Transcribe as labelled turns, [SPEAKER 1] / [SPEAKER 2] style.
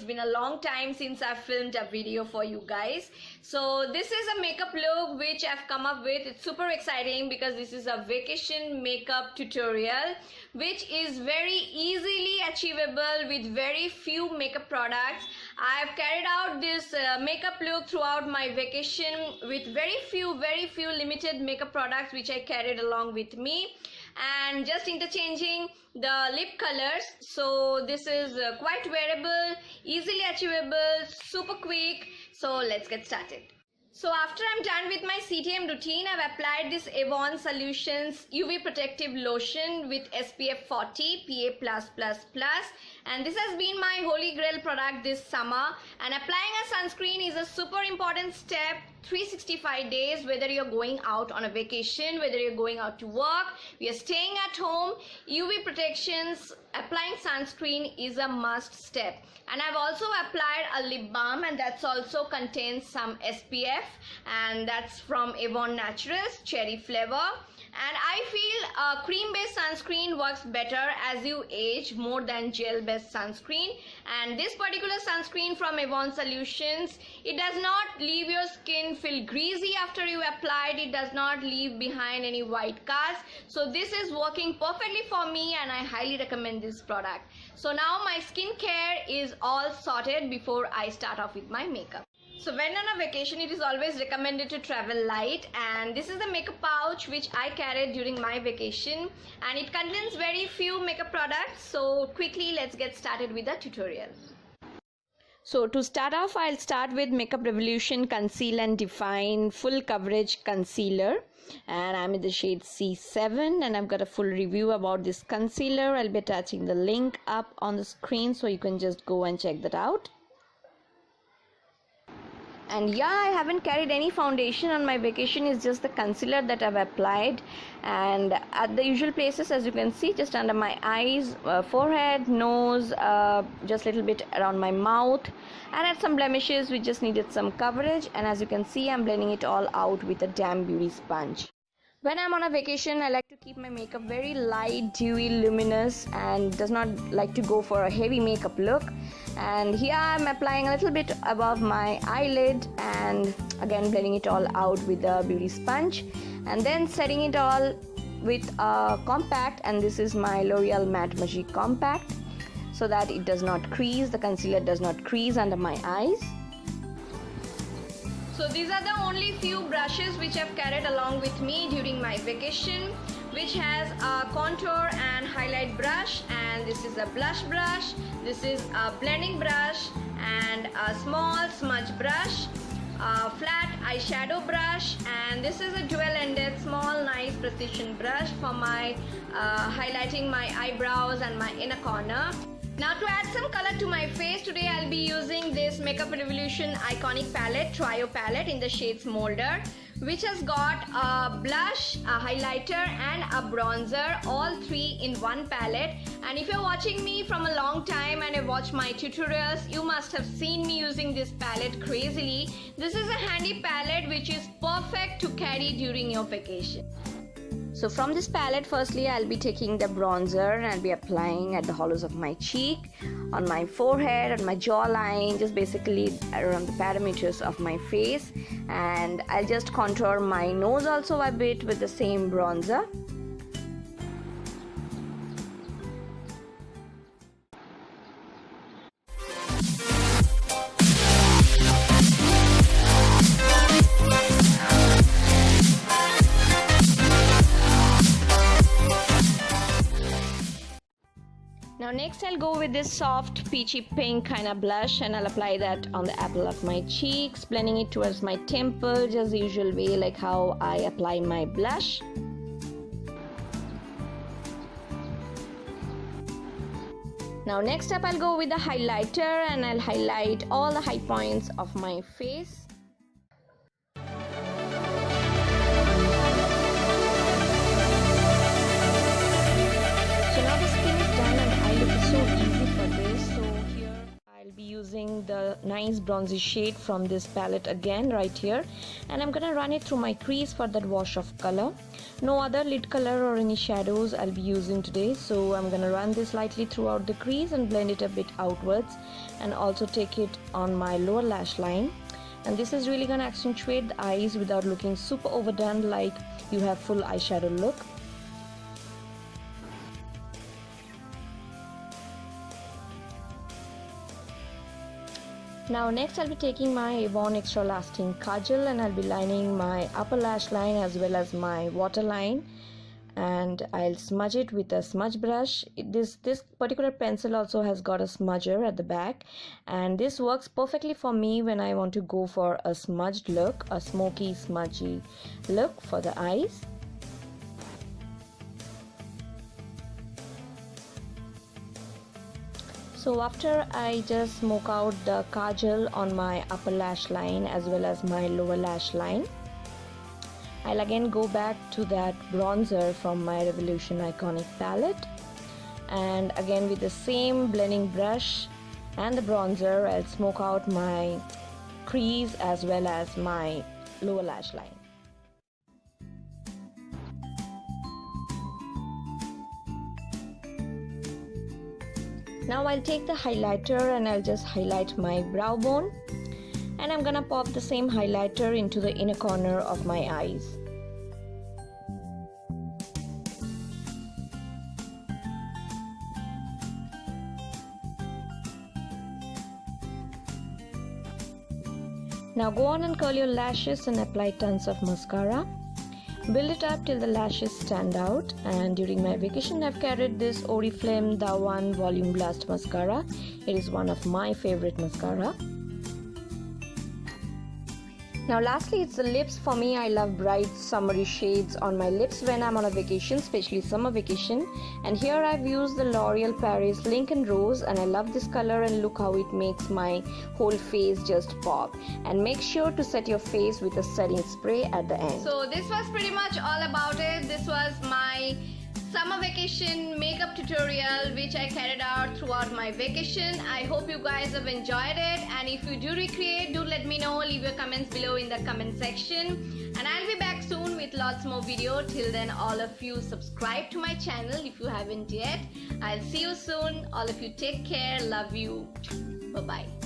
[SPEAKER 1] It's been a long time since I've filmed a video for you guys. So this is a makeup look which I've come up with. It's super exciting because this is a vacation makeup tutorial which is very easily achievable with very few makeup products. I've carried out this makeup look throughout my vacation with very few limited makeup products which I carried along with me, and just interchanging the lip colors. So this is quite wearable, easily achievable, super quick. So let's get started. So after I'm done with my CTM routine, I've applied this Avon Solutions UV Protective Lotion with SPF 40 PA+++, and this has been my holy grail product this summer. And applying a sunscreen is a super important step 365 days, whether you're going out on a vacation, whether you're going out to work, we are staying at home. UV protections, applying sunscreen is a must step. And I've also applied a lip balm, and that's also contains some SPF, and that's from Avon Naturals cherry flavor. And I feel a cream-based sunscreen works better as you age more than gel-based sunscreen. And this particular sunscreen from Avon Solutions, it does not leave your skin feel greasy after you applied. It does not leave behind any white cast. So this is working perfectly for me, and I highly recommend this product. So now my skincare is all sorted before I start off with my makeup. So when on a vacation, it is always recommended to travel light, and this is the makeup pouch which I carried during my vacation, and it contains very few makeup products. So quickly let's get started with the tutorial. So to start off, I'll start with MakeupRevolution Conceal and Define Full Coverage Concealer, and I'm in the shade C7, and I've got a full review about this concealer. I'll be attaching the link up on the screen so you can just go and check that out. And yeah, I haven't carried any foundation on my vacation. It's just the concealer that I've applied, and at the usual places, as you can see, just under my eyes, forehead, nose, just a little bit around my mouth, and at some blemishes which just needed some coverage. And as you can see, I'm blending it all out with a damp beauty sponge. When I'm on a vacation, I like to keep my makeup very light, dewy, luminous, and does not like to go for a heavy makeup look. And here I'm applying a little bit above my eyelid, and again blending it all out with the beauty sponge, and then setting it all with a compact, and this is my L'Oreal Matte Magique Compact, so that it does not crease, the concealer does not crease under my eyes. So these are the only few brushes which I've carried along with me during my vacation, which has a contour and highlight brush, and this is a blush brush, this is a blending brush, and a small smudge brush, a flat eyeshadow brush, and this is a dual-ended small nice precision brush for my highlighting my eyebrows and my inner corner. Now to add some color to my face, today I'll be using this MakeupRevolution Iconic Palette, Trio Palette in the shade Smoulder, which has got a blush, a highlighter, and a bronzer, all three in one palette. And if you're watching me from a long time and have watched my tutorials, you must have seen me using this palette crazily. This is a handy palette which is perfect to carry during your vacation. So from this palette, firstly I'll be taking the bronzer and I'll be applying at the hollows of my cheek, on my forehead, on my jawline, just basically around the parameters of my face. And I'll just contour my nose also a bit with the same bronzer. Now next I'll go with this soft peachy pink kind of blush, and I'll apply that on the apple of my cheeks, blending it towards my temple, just the usual way like how I apply my blush. Now next up I'll go with the highlighter, and I'll highlight all the high points of my face. So now the skin is done, and I look so easy for this. So here I'll be using the a nice bronzy shade from this palette again right here, and I'm gonna run it through my crease for that wash of color. No other lid color or any shadows I'll be using today, so I'm gonna run this lightly throughout the crease and blend it a bit outwards, and also take it on my lower lash line. And this is really gonna accentuate the eyes without looking super overdone like you have full eyeshadow look. Now next I'll be taking my Avon Xtralasting Kajal, and I'll be lining my upper lash line as well as my waterline, and I'll smudge it with a smudge brush. This particular pencil also has got a smudger at the back, and this works perfectly for me when I want to go for a smudged look, a smoky smudgy look for the eyes. So after I just smoke out the kajal on my upper lash line as well as my lower lash line, I'll again go back to that bronzer from my Revolution Iconic palette, and again with the same blending brush and the bronzer, I'll smoke out my crease as well as my lower lash line. Now I'll take the highlighter and I'll just highlight my brow bone, and I'm gonna pop the same highlighter into the inner corner of my eyes. Now go on and curl your lashes and apply tons of mascara. Build it up till the lashes stand out, and during my vacation I've carried this Oriflame The One Volume Blast Mascara. It is one of my favorite mascara. Now lastly, it's the lips. For me, I love bright summery shades on my lips when I'm on a vacation, especially summer vacation. And here I've used the L'Oreal Paris Lincoln Rose, and I love this color, and look how it makes my whole face just pop. And make sure to set your face with a setting spray at the end. So this was pretty much all about it. This was my summer vacation makeup tutorial which I carried out throughout my vacation. I hope you guys have enjoyed it, and if you do recreate, do let me know. Leave your comments below in the comment section, and I'll be back soon with lots more video. Till then, all of you subscribe to my channel if you haven't yet. I'll see you soon. All of you take care. Love you. Bye bye.